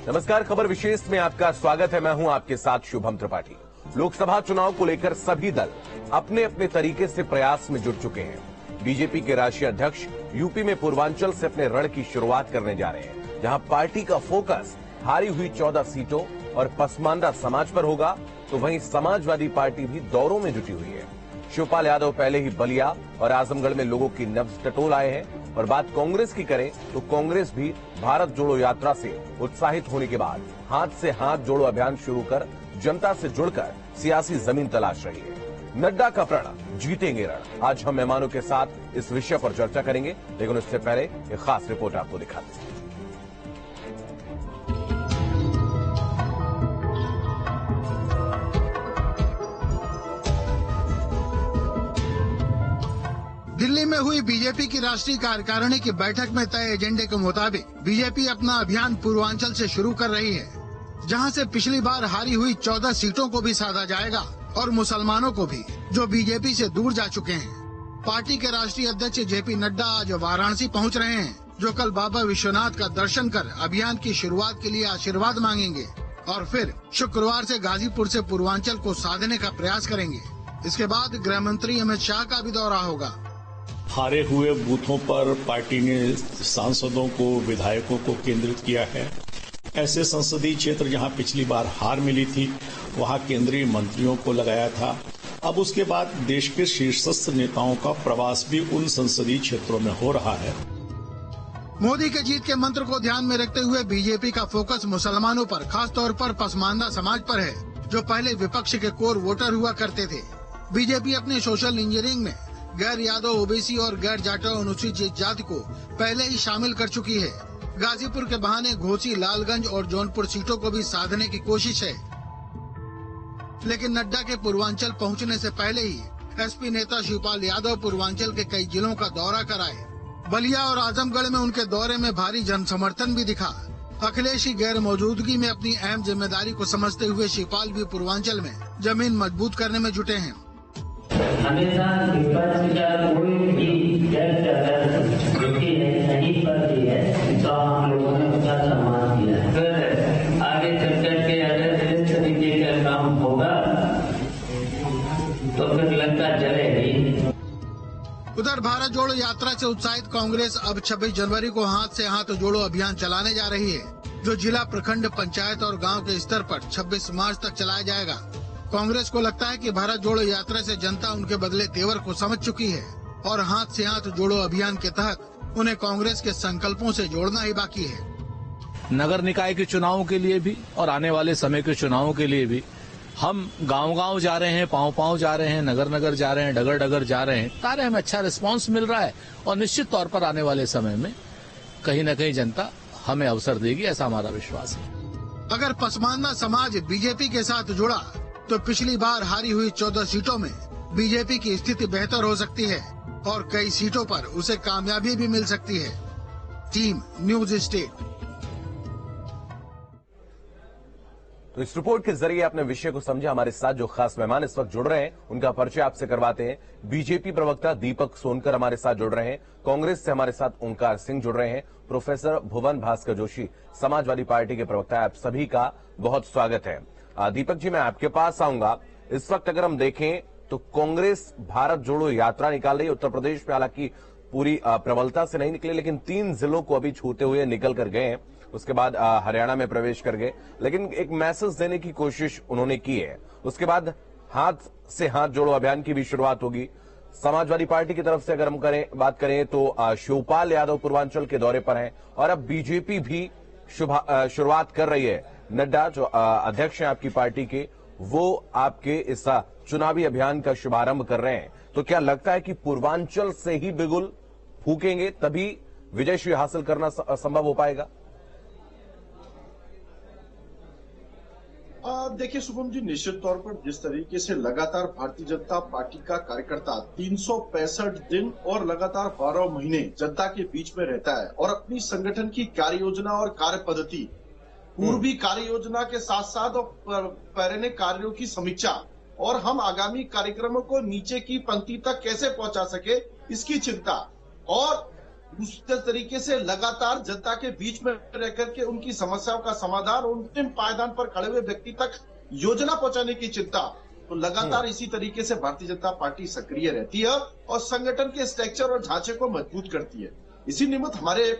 नमस्कार, खबर विशेष में आपका स्वागत है। मैं हूं आपके साथ शुभम त्रिपाठी। लोकसभा चुनाव को लेकर सभी दल अपने अपने तरीके से प्रयास में जुट चुके हैं। बीजेपी के राष्ट्रीय अध्यक्ष यूपी में पूर्वांचल से अपने रण की शुरुआत करने जा रहे हैं, जहां पार्टी का फोकस हारी हुई 14 सीटों और पसमानदा समाज पर होगा, तो वहीं समाजवादी पार्टी भी दौरों में जुटी हुई है। शिवपाल यादव पहले ही बलिया और आजमगढ़ में लोगों की नब्ज टटोल आए हैं। और बात कांग्रेस की करें तो कांग्रेस भी भारत जोड़ो यात्रा से उत्साहित होने के बाद हाथ से हाथ जोड़ो अभियान शुरू कर जनता से जुड़कर सियासी जमीन तलाश रही है। नड्डा का प्रण, जीतेंगे रण। आज हम मेहमानों के साथ इस विषय पर चर्चा करेंगे, लेकिन उससे पहले एक खास रिपोर्ट आपको दिखाते हैं। दिल्ली में हुई बीजेपी की राष्ट्रीय कार्यकारिणी की बैठक में तय एजेंडे के मुताबिक बीजेपी अपना अभियान पूर्वांचल से शुरू कर रही है, जहां से पिछली बार हारी हुई 14 सीटों को भी साधा जाएगा और मुसलमानों को भी, जो बीजेपी से दूर जा चुके हैं। पार्टी के राष्ट्रीय अध्यक्ष जेपी नड्डा आज वाराणसी पहुंच रहे हैं, जो कल बाबा विश्वनाथ का दर्शन कर अभियान की शुरुआत के लिए आशीर्वाद मांगेंगे और फिर शुक्रवार से गाजीपुर से पूर्वांचल को साधने का प्रयास करेंगे। इसके बाद गृह मंत्री अमित शाह का भी दौरा होगा। हारे हुए बूथों पर पार्टी ने सांसदों को, विधायकों को केंद्रित किया है। ऐसे संसदीय क्षेत्र जहां पिछली बार हार मिली थी, वहां केंद्रीय मंत्रियों को लगाया था। अब उसके बाद देश के शीर्षस्थ नेताओं का प्रवास भी उन संसदीय क्षेत्रों में हो रहा है। मोदी के जीत के मंत्र को ध्यान में रखते हुए बीजेपी का फोकस मुसलमानों पर, खास तौर पर पसमानदा समाज पर है, जो पहले विपक्ष के कोर वोटर हुआ करते थे। बीजेपी अपने सोशल इंजीनियरिंग में गैर यादव, ओबीसी और गैर जाटव अनुसूचित जाति को पहले ही शामिल कर चुकी है। गाजीपुर के बहाने घोसी, लालगंज और जौनपुर सीटों को भी साधने की कोशिश है। लेकिन नड्डा के पूर्वांचल पहुंचने से पहले ही एसपी नेता शिवपाल यादव पूर्वांचल के कई जिलों का दौरा कराए। बलिया और आजमगढ़ में उनके दौरे में भारी जन समर्थन भी दिखा। अखिलेश की गैर मौजूदगी में अपनी अहम जिम्मेदारी को समझते हुए शिवपाल भी पूर्वांचल में जमीन मजबूत करने में जुटे हैं। हमेशा विपक्ष का कोई भी सही पर भी है, तो हम लोगों ने उसका सम्मान किया है। फिर आगे चल करके अगर इस तरीके का काम होगा तो फिर लंका जलेगी। उधर भारत जोड़ो यात्रा से उत्साहित कांग्रेस अब 26 जनवरी को हाथ से हाथ जोड़ो अभियान चलाने जा रही है, जो जिला, प्रखंड, पंचायत और गांव के स्तर पर 26 मार्च तक चलाया जाएगा। कांग्रेस को लगता है कि भारत जोड़ो यात्रा से जनता उनके बदले तेवर को समझ चुकी है और हाथ से हाथ जोड़ो अभियान के तहत उन्हें कांग्रेस के संकल्पों से जोड़ना ही बाकी है। नगर निकाय के चुनावों के लिए भी और आने वाले समय के चुनावों के लिए भी हम गांव-गांव जा रहे हैं, पांव-पांव जा रहे हैं, नगर-नगर जा रहे हैं, डगर-डगर जा रहे हैं। सारे हमें अच्छा रिस्पांस मिल रहा है और निश्चित तौर पर आने वाले समय में कहीं न कहीं जनता हमें अवसर देगी, ऐसा हमारा विश्वास है। अगर पसमानदा समाज बीजेपी के साथ जुड़ा तो पिछली बार हारी हुई 14 सीटों में बीजेपी की स्थिति बेहतर हो सकती है और कई सीटों पर उसे कामयाबी भी मिल सकती है। Team news state. तो इस रिपोर्ट के जरिए आपने विषय को समझा। हमारे साथ जो खास मेहमान इस वक्त जुड़ रहे हैं, उनका परिचय आपसे करवाते हैं। बीजेपी प्रवक्ता दीपक सोनकर हमारे साथ जुड़ रहे हैं। कांग्रेस से हमारे साथ ओंकार सिंह जुड़ रहे हैं। प्रोफेसर भुवन भास्कर जोशी, समाजवादी पार्टी के प्रवक्ता। आप सभी का बहुत स्वागत है। दीपक जी, मैं आपके पास आऊंगा। इस वक्त अगर हम देखें तो कांग्रेस भारत जोड़ो यात्रा निकाल रही है। उत्तर प्रदेश में हालांकि पूरी प्रबलता से नहीं निकले, लेकिन 3 जिलों को अभी छूते हुए निकल कर गए हैं। उसके बाद हरियाणा में प्रवेश कर गए, लेकिन एक मैसेज देने की कोशिश उन्होंने की है। उसके बाद हाथ से हाथ जोड़ो अभियान की भी शुरुआत होगी। समाजवादी पार्टी की तरफ से अगर हम बात करें तो शिवपाल यादव पूर्वांचल के दौरे पर हैं और अब बीजेपी भी शुरुआत कर रही है। नड्डा जो अध्यक्ष हैं आपकी पार्टी के, वो आपके इस चुनावी अभियान का शुभारंभ कर रहे हैं। तो क्या लगता है कि पूर्वांचल से ही बिगुल फूकेंगे तभी विजयश्री हासिल करना संभव हो पाएगा? देखिए शुभम जी, निश्चित तौर पर जिस तरीके से लगातार भारतीय जनता पार्टी का कार्यकर्ता 365 दिन और लगातार 12 महीने जनता के बीच में रहता है और अपनी संगठन की कार्य योजना और कार्य पद्धति, पूर्वी कार्य योजना के साथ साथ और पहले कार्यों की समीक्षा और हम आगामी कार्यक्रमों को नीचे की पंक्ति तक कैसे पहुंचा सके, इसकी चिंता और दूसरे तरीके से लगातार जनता के बीच में रह करके उनकी समस्याओं का समाधान और अंतिम पायदान पर खड़े हुए व्यक्ति तक योजना पहुंचाने की चिंता, तो लगातार इसी तरीके से भारतीय जनता पार्टी सक्रिय रहती है और संगठन के स्ट्रक्चर और ढांचे को मजबूत करती है। इसी निमित्त हमारे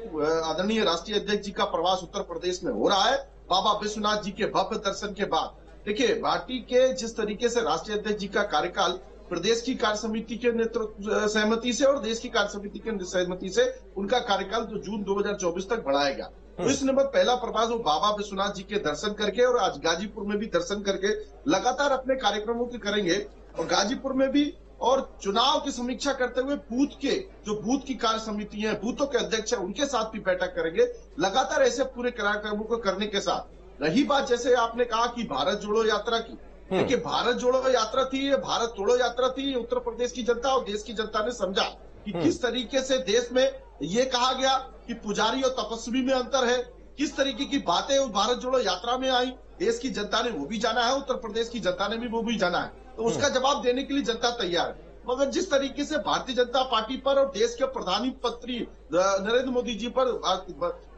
आदरणीय राष्ट्रीय अध्यक्ष जी का प्रवास उत्तर प्रदेश में हो रहा है बाबा विश्वनाथ जी के भव्य दर्शन के बाद। देखिए, पार्टी के जिस तरीके से राष्ट्रीय अध्यक्ष जी का कार्यकाल प्रदेश की कार्य समिति के नेतृत्व सहमति से और देश की कार्य समिति के सहमति से उनका कार्यकाल तो जून 2024 तक बढ़ाया गया। तो इस निमित्त पहला प्रवास वो बाबा विश्वनाथ जी के दर्शन करके और आज गाजीपुर में भी दर्शन करके लगातार अपने कार्यक्रमों की करेंगे और गाजीपुर में भी और चुनाव की समीक्षा करते हुए बूथ की कार्य समिति है, बूथों के अध्यक्ष है, उनके साथ भी बैठक करेंगे। लगातार ऐसे पूरे कार्यक्रमों को करने के साथ रही बात, जैसे आपने कहा कि भारत जोड़ो यात्रा की, देखिए भारत जोड़ो यात्रा थी, ये भारत तोड़ो यात्रा थी। उत्तर प्रदेश की जनता और देश की जनता ने समझा कि किस तरीके से देश में ये कहा गया कि पुजारी और तपस्वी में अंतर है, किस तरीके की बातें उस भारत जोड़ो यात्रा में आई। देश की जनता ने वो भी जाना है, उत्तर प्रदेश की जनता ने भी वो भी जाना है, तो उसका जवाब देने के लिए जनता तैयार है। मगर जिस तरीके से भारतीय जनता पार्टी पर और देश के प्रधानमंत्री नरेंद्र मोदी जी पर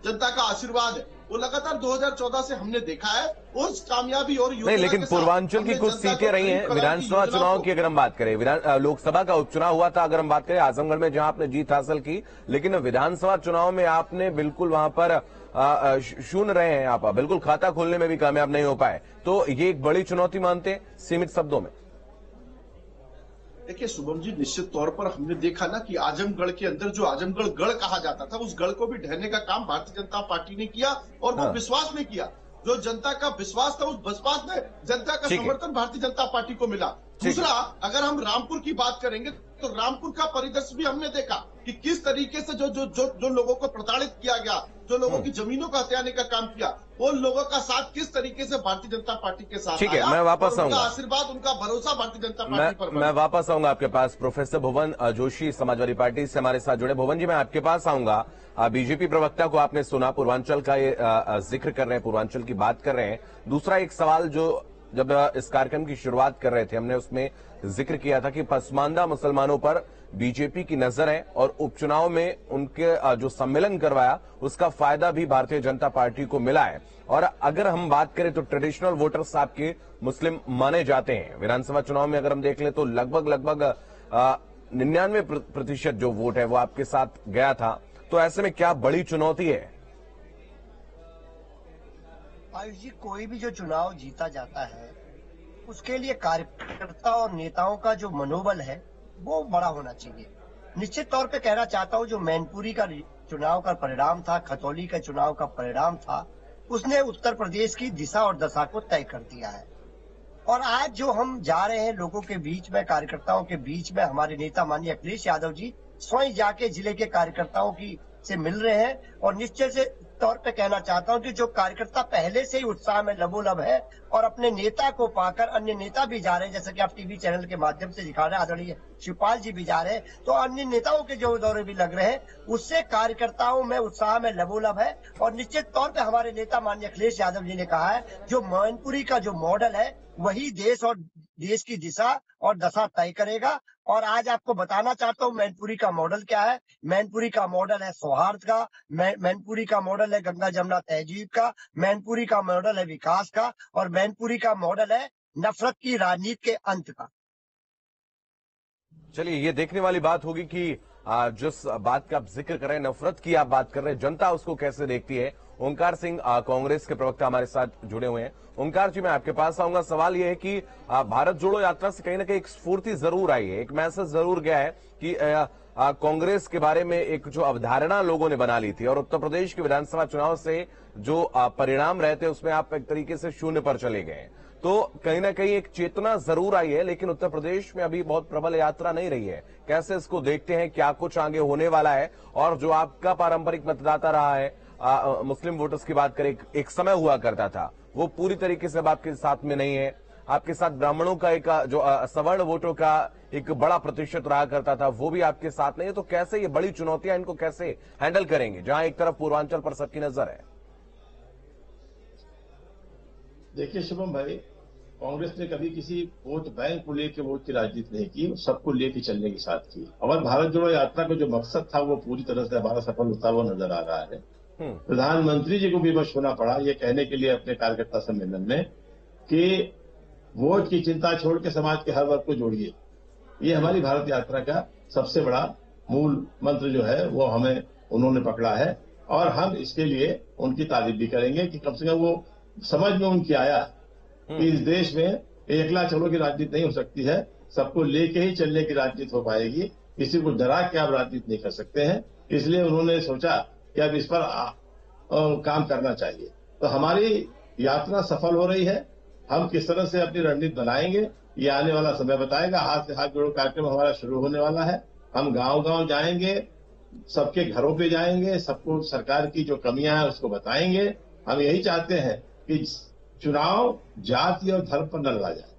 जनता का आशीर्वाद है, वो लगातार 2014 से हमने देखा है। उस कामयाबी और नहीं, लेकिन पूर्वांचल की कुछ सीटें रही हैं विधानसभा चुनाव की। अगर हम बात करें, लोकसभा का उपचुनाव हुआ था, अगर हम बात करें आजमगढ़ में जहां आपने जीत हासिल की, लेकिन विधानसभा चुनाव में आपने बिल्कुल वहां पर शून्य रहे हैं, आप बिल्कुल खाता खोलने में भी कामयाब नहीं हो पाए। तो ये एक बड़ी चुनौती मानते हैं सीमित शब्दों में? देखिए शुभम जी, निश्चित तौर पर हमने देखा ना कि आजमगढ़ के अंदर जो आजमगढ़ गढ़ कहा जाता था, उस गढ़ को भी ढहने का काम भारतीय जनता पार्टी ने किया और वो विश्वास में किया। जो जनता का विश्वास था, उस विश्वास में जनता का समर्थन भारतीय जनता पार्टी को मिला। दूसरा, अगर हम रामपुर की बात करेंगे तो रामपुर का परिदृश्य भी हमने देखा कि किस तरीके से जो लोगों को प्रताड़ित किया गया, जो लोगों की जमीनों को हथियाने का काम किया, वो लोगों का साथ किस तरीके से भारतीय जनता पार्टी के साथ ठीक है, मैं वापस आऊंगा। आशीर्वाद, उनका भरोसा भारतीय जनता पार्टी पर। मैं वापस आऊंगा आपके पास। प्रोफेसर भुवन जोशी समाजवादी पार्टी से हमारे साथ जुड़े। भुवन जी, मैं आपके पास आऊंगा। बीजेपी प्रवक्ता को आपने सुना, पूर्वांचल का ये जिक्र कर रहे हैं, पूर्वांचल की बात कर रहे हैं। दूसरा एक सवाल जो जब इस कार्यक्रम की शुरुआत कर रहे थे, हमने उसमें जिक्र किया था कि पसमानदा मुसलमानों पर बीजेपी की नजर है और उपचुनाव में उनके जो सम्मेलन करवाया उसका फायदा भी भारतीय जनता पार्टी को मिला है। और अगर हम बात करें तो ट्रेडिशनल वोटर्स आपके मुस्लिम माने जाते हैं। विधानसभा चुनाव में अगर हम देख लें तो लगभग 99% जो वोट है वो आपके साथ गया था। तो ऐसे में क्या बड़ी चुनौती है? आयुष जी, कोई भी जो चुनाव जीता जाता है उसके लिए कार्यकर्ता और नेताओं का जो मनोबल है वो बड़ा होना चाहिए। निश्चित तौर पे कहना चाहता हूँ, जो मैनपुरी का चुनाव का परिणाम था, खतौली का चुनाव का परिणाम था, उसने उत्तर प्रदेश की दिशा और दशा को तय कर दिया है। और आज जो हम जा रहे हैं लोगों के बीच में, कार्यकर्ताओं के बीच में, हमारे नेता माननीय अखिलेश यादव जी स्वयं जाके जिले के कार्यकर्ताओं की से मिल रहे हैं और निश्चित से तौर पे कहना चाहता हूं कि जो कार्यकर्ता पहले से ही उत्साह में लबोलब है और अपने नेता को पाकर अन्य नेता भी जा रहे हैं, जैसे कि आप टीवी चैनल के माध्यम से दिखा रहे हैं, आदरणीय शिवपाल जी भी जा रहे हैं, तो अन्य नेताओं के जो दौरे भी लग रहे हैं, उससे कार्यकर्ताओं में उत्साह में लबोलब है। और निश्चित तौर पे हमारे नेता माननीय अखिलेश यादव जी ने कहा है, जो मैनपुरी का जो मॉडल है वही देश और देश की दिशा और दशा तय करेगा। और आज आपको बताना चाहता हूँ मैनपुरी का मॉडल क्या है। मैनपुरी का मॉडल है सौहार्द का, मैनपुरी का मॉडल है गंगा जमुना तहजीब का, मैनपुरी का मॉडल है विकास का, और मैनपुरी का मॉडल है नफरत की राजनीति के अंत का। चलिए, ये देखने वाली बात होगी कि जिस बात का आप जिक्र कर रहे हैं, नफरत की आप बात कर रहे हैं, जनता उसको कैसे देखती है। ओंकार सिंह कांग्रेस के प्रवक्ता हमारे साथ जुड़े हुए हैं। ओंकार जी, मैं आपके पास आऊंगा। सवाल यह है कि भारत जोड़ो यात्रा से कहीं ना कहीं एक स्फूर्ति जरूर आई है, एक मैसेज जरूर गया है कि कांग्रेस के बारे में एक जो अवधारणा लोगों ने बना ली थी और उत्तर प्रदेश के विधानसभा चुनाव से जो परिणाम रहते उसमें आप एक तरीके से शून्य पर चले गए। तो कहीं ना कहीं एक चेतना जरूर आई है, लेकिन उत्तर प्रदेश में अभी बहुत प्रबल यात्रा नहीं रही है। कैसे इसको देखते हैं, क्या कुछ आगे होने वाला है? और जो आपका पारंपरिक मतदाता रहा है, मुस्लिम वोटर्स की बात करें, एक समय हुआ करता था, वो पूरी तरीके से अब आपके साथ में नहीं है। आपके साथ ब्राह्मणों का एक जो सवर्ण वोटों का एक बड़ा प्रतिशत रहा करता था, वो भी आपके साथ नहीं है। तो कैसे ये बड़ी चुनौतियां, इनको कैसे हैंडल करेंगे, जहां एक तरफ पूर्वांचल पर सबकी नजर है? देखिए शुभम भाई, कांग्रेस ने कभी किसी वोट बैंक को लेकर वोट की राजनीति नहीं की, सबको लेकर चलने के साथ की। और भारत जोड़ो यात्रा का जो मकसद था वो पूरी तरह से हमारा सफल होता हुआ नजर आ रहा है। प्रधानमंत्री जी को विवश होना पड़ा ये कहने के लिए अपने कार्यकर्ता सम्मेलन में कि वोट की चिंता छोड़ के समाज के हर वर्ग को जोड़िए। ये हमारी भारत यात्रा का सबसे बड़ा मूल मंत्र जो है वो हमें उन्होंने पकड़ा है, और हम इसके लिए उनकी तारीफ भी करेंगे कि कम से कम वो समझ में उनकी आया कि इस देश में एकला चलो की राजनीति नहीं हो सकती है, सबको लेके ही चलने की राजनीति हो पाएगी। किसी को डरा के आप राजनीति नहीं कर सकते हैं, इसलिए उन्होंने सोचा कि अब इस पर काम करना चाहिए। तो हमारी यात्रा सफल हो रही है। हम किस तरह से अपनी रणनीति बनाएंगे ये आने वाला समय बताएगा। हाथ से हाथ जोड़ो कार्यक्रम हमारा शुरू होने वाला है। हम गांव-गांव जाएंगे, सबके घरों पे जाएंगे, सबको सरकार की जो कमियां हैं उसको बताएंगे। हम यही चाहते हैं कि चुनाव जाति और धर्म पर न लड़ा जाए।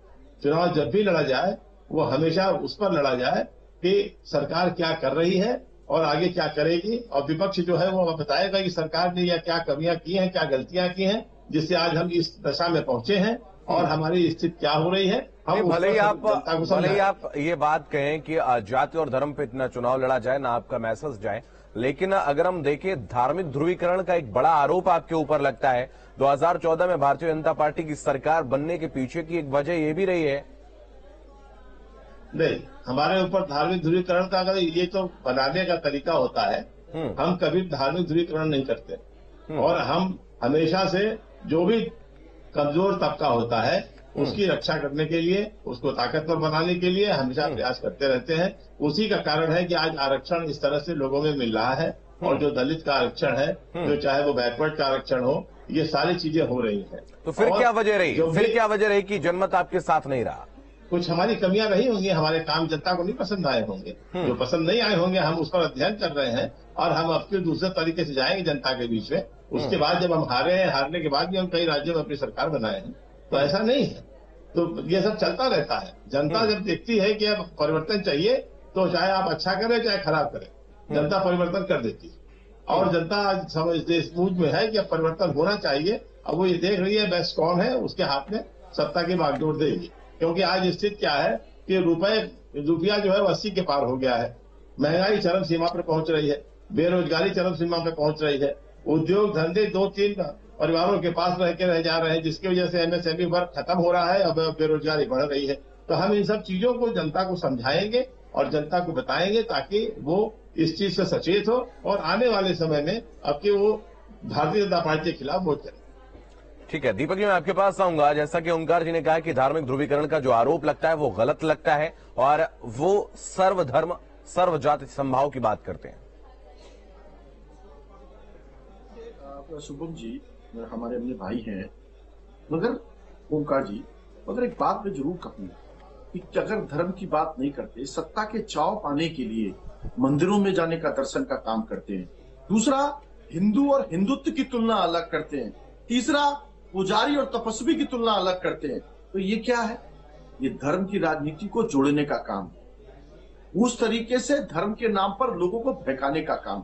चुनाव जब भी लड़ा जाए वो हमेशा उस पर लड़ा जाए कि सरकार क्या कर रही है और आगे क्या करेगी, और विपक्ष जो है वो बताएगा कि सरकार ने या क्या कमियां की हैं, क्या गलतियां की हैं, जिससे आज हम इस दशा में पहुंचे हैं और हमारी स्थिति क्या हो रही है। हम भले ही आप ये बात कहें कि जाति और धर्म पे इतना चुनाव लड़ा जाए ना, आपका मैसेज जाए, लेकिन अगर हम देखें धार्मिक ध्रुवीकरण का एक बड़ा आरोप आपके ऊपर लगता है। 2014 में भारतीय जनता पार्टी की सरकार बनने के पीछे की एक वजह ये भी रही है। नहीं, हमारे ऊपर धार्मिक ध्रुवीकरण का अगर ये तो बनाने का तरीका होता है, हम कभी धार्मिक ध्रुवीकरण नहीं करते। और हम हमेशा से जो भी कमजोर तबका होता है उसकी रक्षा करने के लिए, उसको ताकतवर बनाने के लिए हमेशा प्रयास करते रहते हैं। उसी का कारण है कि आज आरक्षण इस तरह से लोगों में मिल रहा है, और जो दलित का आरक्षण है, जो चाहे वो बैकवर्ड का आरक्षण हो, ये सारी चीजें हो रही हैं। तो फिर क्या वजह रही कि जनमत आपके साथ नहीं रहा? कुछ हमारी कमियां रही होंगी, हमारे काम जनता को नहीं पसंद आए होंगे। जो पसंद नहीं आए होंगे हम उस पर अध्ययन कर रहे हैं, और हम अब फिर दूसरे तरीके से जाएंगे जनता के बीच में। उसके बाद जब हम हारे हैं, हारने के बाद भी हम कई राज्यों में अपनी सरकार बनाए हैं, तो ऐसा नहीं है। तो ये सब चलता रहता है। जनता जब देखती है कि अब परिवर्तन चाहिए, तो चाहे आप अच्छा करें चाहे खराब करें, जनता परिवर्तन कर देती है। और जनता आज समझ में है कि अब परिवर्तन होना चाहिए। अब वो ये देख रही है बेस्ट कौन है, उसके हाथ में सत्ता की बागडोर देगी। क्योंकि आज स्थिति क्या है कि रुपया जो है 80 के पार हो गया है, महंगाई चरम सीमा पर पहुंच रही है, बेरोजगारी चरम सीमा पर पहुंच रही है, उद्योग धंधे 2-3 परिवारों के पास रह जा रहे हैं, जिसकी वजह से एमएसएमई वर्ग खत्म हो रहा है, अब बेरोजगारी बढ़ रही है। तो हम इन सब चीजों को जनता को समझाएंगे और जनता को बताएंगे, ताकि वो इस चीज से सचेत हो और आने वाले समय में अब कि वो भारतीय जनता पार्टी के खिलाफ वोट करें। ठीक है दीपक जी, मैं आपके पास आऊंगा। जैसा कि ओंकार जी ने कहा कि धार्मिक ध्रुवीकरण का जो आरोप लगता है वो गलत लगता है, और वो सर्वधर्म सर्वजाति समभाव की बात करते हैं। शुभम जी हमारे अपने भाई हैं, मगर ओंकार जी, मगर एक बात मैं जरूर कहूंगा कि अगर धर्म की बात नहीं करते, सत्ता के चाव पाने के लिए मंदिरों में जाने का, दर्शन का काम करते हैं। दूसरा, हिंदू और हिंदुत्व की तुलना अलग करते हैं। तीसरा, पुजारी और तपस्वी की तुलना अलग करते हैं। तो ये क्या है? ये धर्म की राजनीति को जोड़ने का काम, उस तरीके से धर्म के नाम पर लोगों को बहकाने का काम।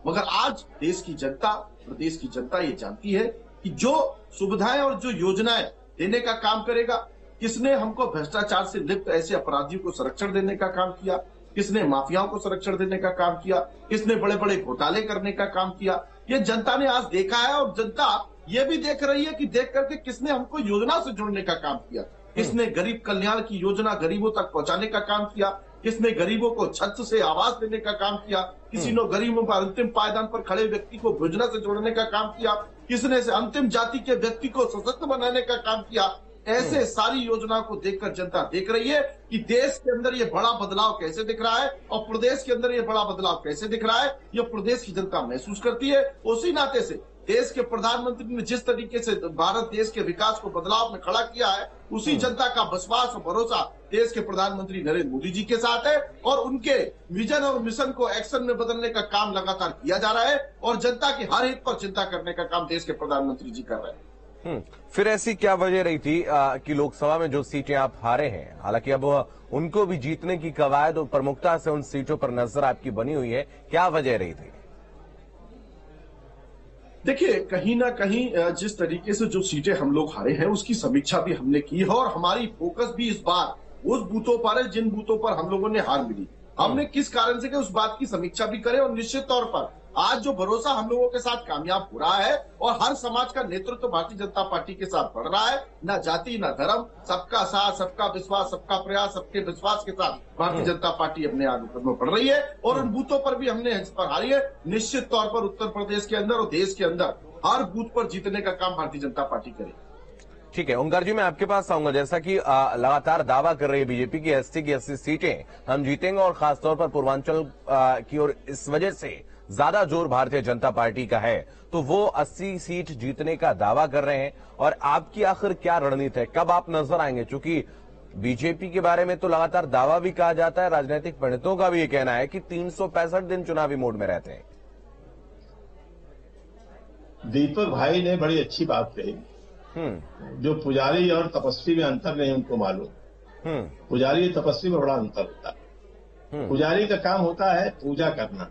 मगर आज देश की जनता, प्रदेश की जनता ये जानती है कि जो सुविधाएं और जो योजनाएं देने का काम करेगा, किसने हमको भ्रष्टाचार से लिप्त ऐसे अपराधियों को संरक्षण देने का काम किया, किसने माफियाओं को संरक्षण देने का काम किया, किसने बड़े बड़े घोटाले करने का काम किया, ये जनता ने आज देखा है। और जनता ये भी देख रही है कि देख करके किसने हमको योजना से जुड़ने का काम किया, किसने गरीब कल्याण की योजना गरीबों तक पहुंचाने का काम किया, किसने गरीबों को छत से आवास देने का काम किया, किसी ने गरीबों पर अंतिम पायदान पर खड़े व्यक्ति को योजना से जोड़ने का काम किया, किसने से अंतिम जाति के व्यक्ति को सशक्त बनाने का काम किया। ऐसे सारी योजनाओं को देखकर जनता देख रही है कि देश के अंदर ये बड़ा बदलाव कैसे दिख रहा है और प्रदेश के अंदर ये बड़ा बदलाव कैसे दिख रहा है, ये प्रदेश की जनता महसूस करती है। उसी नाते से देश के प्रधानमंत्री ने जिस तरीके से भारत देश के विकास को बदलाव में खड़ा किया है, उसी जनता का विश्वास और भरोसा देश के प्रधानमंत्री नरेंद्र मोदी जी के साथ है। और उनके विजन और मिशन को एक्शन में बदलने का काम लगातार किया जा रहा है, और जनता के हर हित पर चिंता करने का काम देश के प्रधानमंत्री जी कर रहे हैं। फिर ऐसी क्या वजह रही थी कि लोकसभा में जो सीटें आप हारे हैं, हालांकि अब उनको भी जीतने की कवायद और प्रमुखता से उन सीटों पर नजर आपकी बनी हुई है, क्या वजह रही थी? देखिए, कहीं ना कहीं जिस तरीके से जो सीटें हम लोग हारे हैं उसकी समीक्षा भी हमने की है और हमारी फोकस भी इस बार उस बूथों पर है जिन बूथों पर हम लोगों ने हार मिली। हमने किस कारण से कि उस बात की समीक्षा भी करें और निश्चित तौर पर आज जो भरोसा हम लोगों के साथ कामयाब हो रहा है और हर समाज का नेतृत्व भारतीय जनता पार्टी के साथ बढ़ रहा है, ना जाति ना धर्म, सबका साथ, सबका विश्वास, सबका प्रयास, सबके विश्वास के साथ भारतीय जनता पार्टी अपने आगे कदम बढ़ रही है और उन बूथों पर भी हमने हिस्सा पर हारी है। निश्चित तौर पर उत्तर प्रदेश के अंदर और देश के अंदर हर बूथ पर जीतने का काम भारतीय जनता पार्टी करेगी। ठीक है ओंकार जी, मैं आपके पास आऊंगा। जैसा कि लगातार दावा कर रही है बीजेपी की 80 की 80 सीटें हम जीतेंगे और खासतौर पर पूर्वांचल की ओर इस वजह से ज्यादा जोर भारतीय जनता पार्टी का है, तो वो 80 सीट जीतने का दावा कर रहे हैं और आपकी आखिर क्या रणनीति है, कब आप नजर आएंगे? चूंकि बीजेपी के बारे में तो लगातार दावा भी कहा जाता है, राजनीतिक पंडितों का भी ये कहना है कि 365 दिन चुनावी मोड में रहते हैं। दीपक भाई ने बड़ी अच्छी बात कही। जो पुजारी और तपस्वी में अंतर नहीं उनको मालूम। पुजारी और तपस्वी में बड़ा अंतर होता है। पुजारी का काम होता है पूजा करना,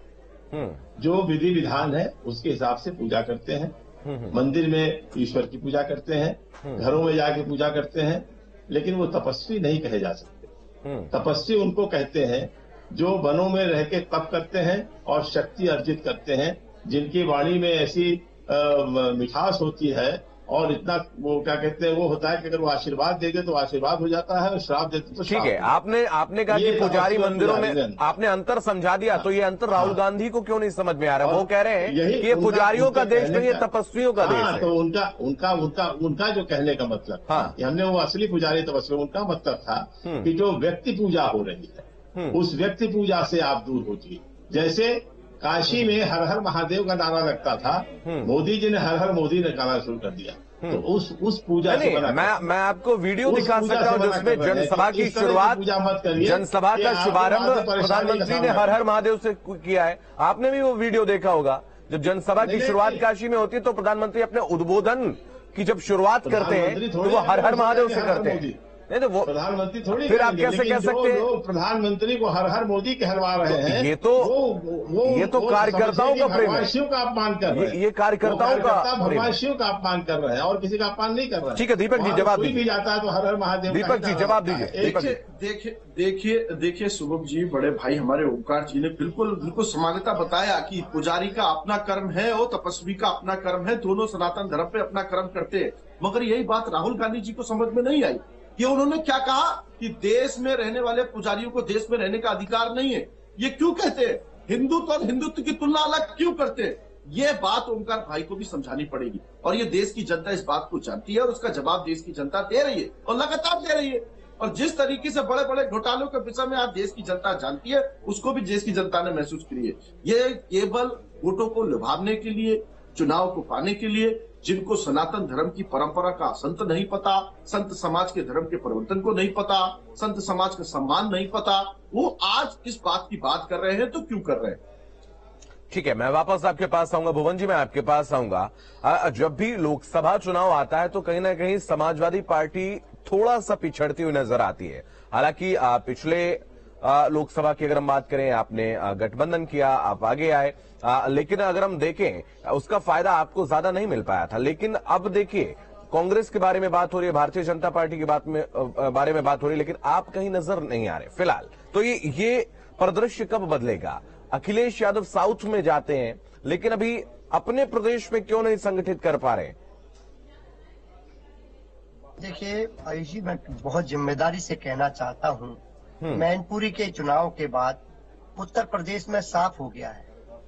जो विधि विधान है उसके हिसाब से पूजा करते हैं। मंदिर में ईश्वर की पूजा करते हैं, घरों में जाके पूजा करते हैं, लेकिन वो तपस्वी नहीं कहे जा सकते। तपस्वी उनको कहते हैं जो वनों में रह के तप करते हैं और शक्ति अर्जित करते हैं, जिनकी वाणी में ऐसी मिठास होती है और इतना वो क्या कहते हैं वो होता है कि अगर वो आशीर्वाद दे दे तो आशीर्वाद हो जाता है और श्राप देते तो ठीक है। आपने कहा कि पुजारी मंदिरों में आपने अंतर समझा दिया, तो ये अंतर राहुल गांधी को क्यों नहीं समझ में आ रहा? वो कह रहे हैं कि ये पुजारियों का देश नहीं, ये तपस्वियों का देश है। तो उनका जो कहने का मतलब हमने वो असली पुजारी तपस्वी, उनका मतलब था कि जो व्यक्ति पूजा हो रही है उस व्यक्ति पूजा से आप दूर होती। जैसे काशी में हर हर महादेव का नारा लगता था, मोदी जी ने हर हर मोदी ने गाना शुरू कर दिया, तो उस पूजा से मैं आपको वीडियो दिखा सकता हूं जिसमें जनसभा की शुरुआत, जनसभा का शुभारंभ प्रधानमंत्री ने हर हर महादेव से किया है। आपने भी वो वीडियो देखा होगा। जब जनसभा की शुरुआत काशी में होती है तो प्रधानमंत्री अपने उद्बोधन की जब शुरुआत करते हैं तो वो हर हर महादेव से करते हैं। नहीं तो वो प्रधानमंत्री थोड़ी, फिर आप कैसे कह सकते हैं प्रधानमंत्री को हर हर मोदी कहलवा रहे हैं? ये तो कार्यकर्ताओं का प्रेम है, भगवानशियों का अपमान कर रहे हैं। ये कार्यकर्ताओं का भगवानशियों का अपमान कर रहे हैं और किसी का अपमान नहीं कर रहे हैं। ठीक है दीपक जी जवाब दीजिए। भी जाता है तो हर हर महादेव। दीपक जी जवाब दीजिए। देखिए शुभम जी, बड़े भाई हमारे ओंकार जी ने बिल्कुल समानता बताया कि पुजारी का अपना कर्म है और तपस्वी का अपना कर्म है, दोनों सनातन धर्म पे अपना कर्म करते हैं। मगर यही बात राहुल गांधी जी को समझ में नहीं आई। ये उन्होंने क्या कहा कि देश में रहने वाले पुजारियों को देश में रहने का अधिकार नहीं है। ये क्यों कहते हैं? हिंदुत्व और हिंदुत्व की तुलना अलग क्यों करते हैं? ये बात ओंकार भाई को भी समझानी पड़ेगी और ये देश की जनता इस बात को जानती है और उसका जवाब देश की जनता दे रही है और लगातार दे रही है। और जिस तरीके से बड़े बड़े घोटालों के विषय में आज देश की जनता जानती है, उसको भी देश की जनता ने महसूस की है। ये केवल वोटों को लुभावने के लिए, चुनाव को पाने के लिए, जिनको सनातन धर्म की परंपरा का संत नहीं पता, संत समाज के धर्म के परिवर्तन को नहीं पता, संत समाज का सम्मान नहीं पता, वो आज इस बात की बात कर रहे हैं। तो क्यों कर रहे हैं? ठीक है, मैं वापस आपके पास आऊंगा। भुवन जी मैं आपके पास आऊंगा। जब भी लोकसभा चुनाव आता है तो कहीं ना कहीं समाजवादी पार्टी थोड़ा सा पिछड़ती हुई नजर आती है। हालांकि पिछले लोकसभा की अगर हम बात करें, आपने गठबंधन किया, आप आगे आए, लेकिन अगर हम देखें उसका फायदा आपको ज्यादा नहीं मिल पाया था। लेकिन अब देखिए कांग्रेस के बारे में बात हो रही है, भारतीय जनता पार्टी के बारे में बात हो रही है, लेकिन आप कहीं नजर नहीं आ रहे फिलहाल। तो ये परिदृश्य कब बदलेगा? अखिलेश यादव साउथ में जाते हैं लेकिन अभी अपने प्रदेश में क्यों नहीं संगठित कर पा रहे? देखिए आयुष जी, मैं बहुत जिम्मेदारी से कहना चाहता हूँ, मैनपुरी के चुनाव के बाद उत्तर प्रदेश में साफ हो गया है।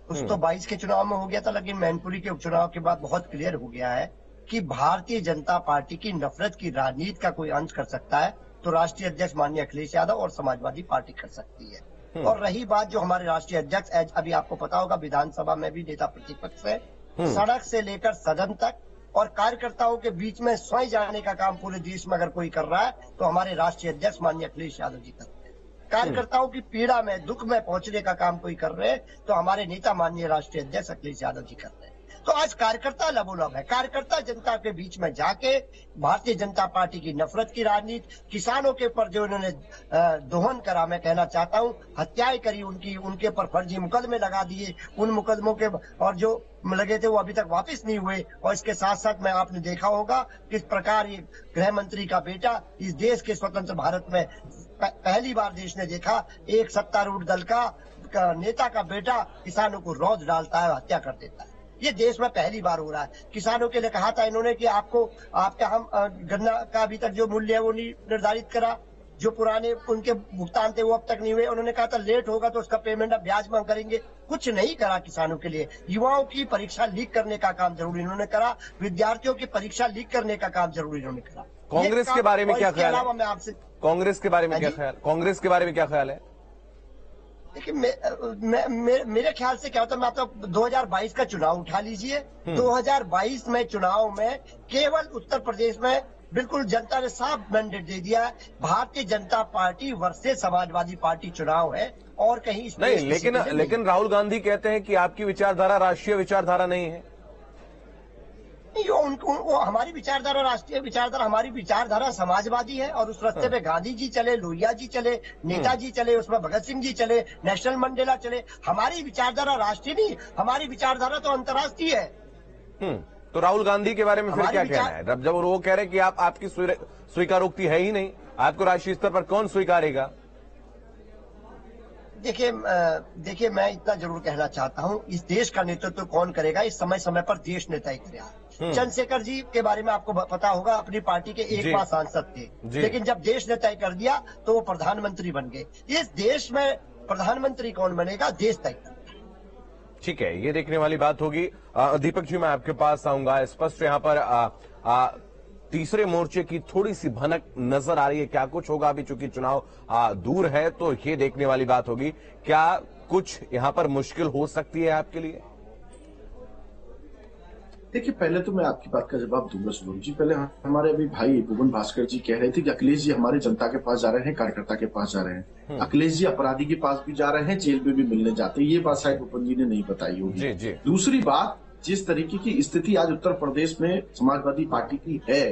कुछ तो 22 के चुनाव में हो गया था, लेकिन मैनपुरी के उपचुनाव के बाद बहुत क्लियर हो गया है कि भारतीय जनता पार्टी की नफरत की राजनीति का कोई अंत कर सकता है तो राष्ट्रीय अध्यक्ष माननीय अखिलेश यादव और समाजवादी पार्टी कर सकती है। और रही बात जो हमारे राष्ट्रीय अध्यक्ष, अभी आपको पता होगा विधानसभा में भी नेता प्रतिपक्ष है, सड़क से लेकर सदन तक और कार्यकर्ताओं के बीच में स्वयं जाने का काम पूरे देश में अगर कोई कर रहा है तो हमारे राष्ट्रीय अध्यक्ष माननीय अखिलेश यादव जी करते हैं। कार्यकर्ताओं की पीड़ा में, दुख में पहुंचने का काम कोई कर रहे हैं तो हमारे नेता माननीय राष्ट्रीय अध्यक्ष अखिलेश यादव जी करते हैं। तो आज कार्यकर्ता लबोलब है। कार्यकर्ता जनता के बीच में जाके भारतीय जनता पार्टी की नफरत की राजनीति, किसानों के ऊपर जो इन्होंने दोहन करा, मैं कहना चाहता हूं, हत्याएं करी उनकी, उनके ऊपर फर्जी मुकदमे लगा दिए, उन मुकदमों के और जो लगे थे वो अभी तक वापस नहीं हुए। और इसके साथ साथ में आपने देखा होगा किस प्रकार ये गृह मंत्री का बेटा इस देश के स्वतंत्र भारत में पहली बार देश ने देखा एक सत्तारूढ़ दल का नेता का बेटा किसानों को रौंद डालता है, हत्या कर देता है। ये देश में पहली बार हो रहा है। किसानों के लिए कहा था इन्होंने कि आपका हम गन्ना का अभी तक जो मूल्य है वो नहीं निर्धारित करा, जो पुराने उनके भुगतान थे वो अब तक नहीं हुए। उन्होंने कहा था लेट होगा तो उसका पेमेंट अब ब्याज में करेंगे। कुछ नहीं करा किसानों के लिए। युवाओं की परीक्षा लीक करने का काम जरूर इन्होंने करा, विद्यार्थियों की परीक्षा लीक करने का काम जरूर इन्होंने करा। कांग्रेस के बारे में क्या ख्याल है? मैं आपसे कांग्रेस के बारे में क्या ख्याल, कांग्रेस के बारे में क्या ख्याल है? देखिए मेरे ख्याल से क्या होता है, मैं आपको 2022 का चुनाव उठा लीजिए। 2022 में चुनाव में केवल उत्तर प्रदेश में बिल्कुल जनता ने साफ मैंडेट दे दिया है, Bharatiya Janata party versus Samajwadi party चुनाव है और कहीं नहीं। लेकिन राहुल गांधी कहते हैं कि आपकी विचारधारा राष्ट्रीय विचारधारा नहीं है। वो हमारी विचारधारा राष्ट्रीय विचारधारा, हमारी विचारधारा समाजवादी है और उस रास्ते पे गांधी जी चले, लोहिया जी चले, नेताजी चले, उसमें भगत सिंह जी चले, नेशनल मंडेला चले। हमारी विचारधारा राष्ट्रीय नहीं, हमारी विचारधारा तो अंतर्राष्ट्रीय है। तो राहुल गांधी के बारे में फिर क्या कहना है? जब वो कह रहे कि आपकी स्वीकारोक्ति है ही नहीं, आपको राष्ट्रीय स्तर पर कौन स्वीकारेगा? देखिए मैं इतना जरूर कहना चाहता हूं, इस देश का नेतृत्व कौन करेगा इस समय समय पर देश ने तय करेगा। चंद्रशेखर जी के बारे में आपको पता होगा, अपनी पार्टी के एक बार सांसद थे, लेकिन जब देश ने तय कर दिया तो वो प्रधानमंत्री बन गए। इस देश में प्रधानमंत्री कौन बनेगा देश तय करेगा। ठीक है, ये देखने वाली बात होगी। दीपक जी मैं आपके पास आऊंगा। स्पष्ट यहाँ पर तीसरे मोर्चे की थोड़ी सी भनक नजर आ रही है। क्या कुछ होगा अभी, चूंकि चुनाव दूर है तो ये देखने वाली बात होगी। क्या कुछ यहाँ पर मुश्किल हो सकती है आपके लिए? देखिए पहले तो मैं आपकी बात का जवाब दूंगा सुनील जी। पहले हमारे अभी भाई भुवन भास्कर जी कह रहे थे कि अखिलेश जी हमारे जनता के पास जा रहे हैं, कार्यकर्ता के पास जा रहे हैं। अखिलेश जी अपराधी के पास भी जा रहे हैं, जेल में भी मिलने जाते हैं। ये बात शायद भुवन जी ने नहीं बताई होगी। दूसरी बात, जिस तरीके की स्थिति आज उत्तर प्रदेश में समाजवादी पार्टी की है,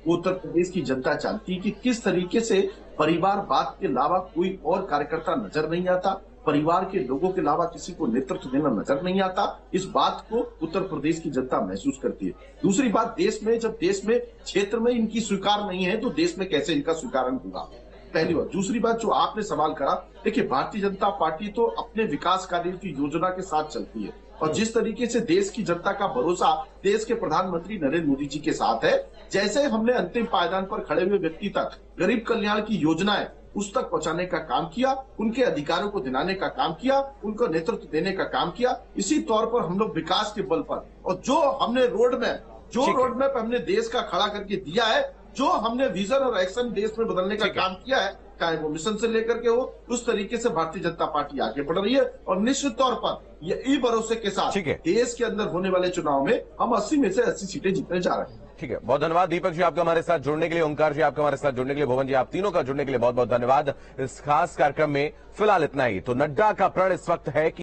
वो उत्तर प्रदेश की जनता जानती है कि किस तरीके से परिवारवाद के अलावा कोई और कार्यकर्ता नजर नहीं आता, परिवार के लोगों के अलावा किसी को नेतृत्व देना नजर नहीं आता। इस बात को उत्तर प्रदेश की जनता महसूस करती है। दूसरी बात, जब देश में क्षेत्र में इनकी स्वीकार नहीं है तो देश में कैसे इनका स्वीकारण होगा, पहली बात। दूसरी बात जो आपने सवाल करा, देखिए भारतीय जनता पार्टी तो अपने विकास कार्यों की योजना के साथ चलती है और जिस तरीके से देश की जनता का भरोसा देश के प्रधानमंत्री नरेंद्र मोदी जी के साथ है, जैसे हमने अंतिम पायदान पर खड़े हुए व्यक्ति तक गरीब कल्याण की योजनाएं उस तक पहुंचाने का काम किया, उनके अधिकारों को दिलाने का काम किया, उनको नेतृत्व देने का काम किया। इसी तौर पर हम लोग विकास के बल पर और जो हमने रोड मैप हमने देश का खड़ा करके दिया है, जो हमने विजन और एक्शन देश में बदलने का काम किया है, चाहे वो मिशन से लेकर के हो, उस तरीके से भारतीय जनता पार्टी आगे बढ़ रही है और निश्चित तौर पर ये भरोसे के साथ देश के अंदर होने वाले चुनाव में हम 80 में से 80 सीटें जीतने जा रहे हैं। ठीक है, बहुत धन्यवाद दीपक जी आपका हमारे साथ जुड़ने के लिए, ओंकार जी आपका हमारे साथ जुड़ने के लिए, भुवन जी आप तीनों का जुड़ने के लिए बहुत बहुत धन्यवाद। इस खास कार्यक्रम में फिलहाल इतना ही। तो नड्डा का प्रण इस वक्त है कि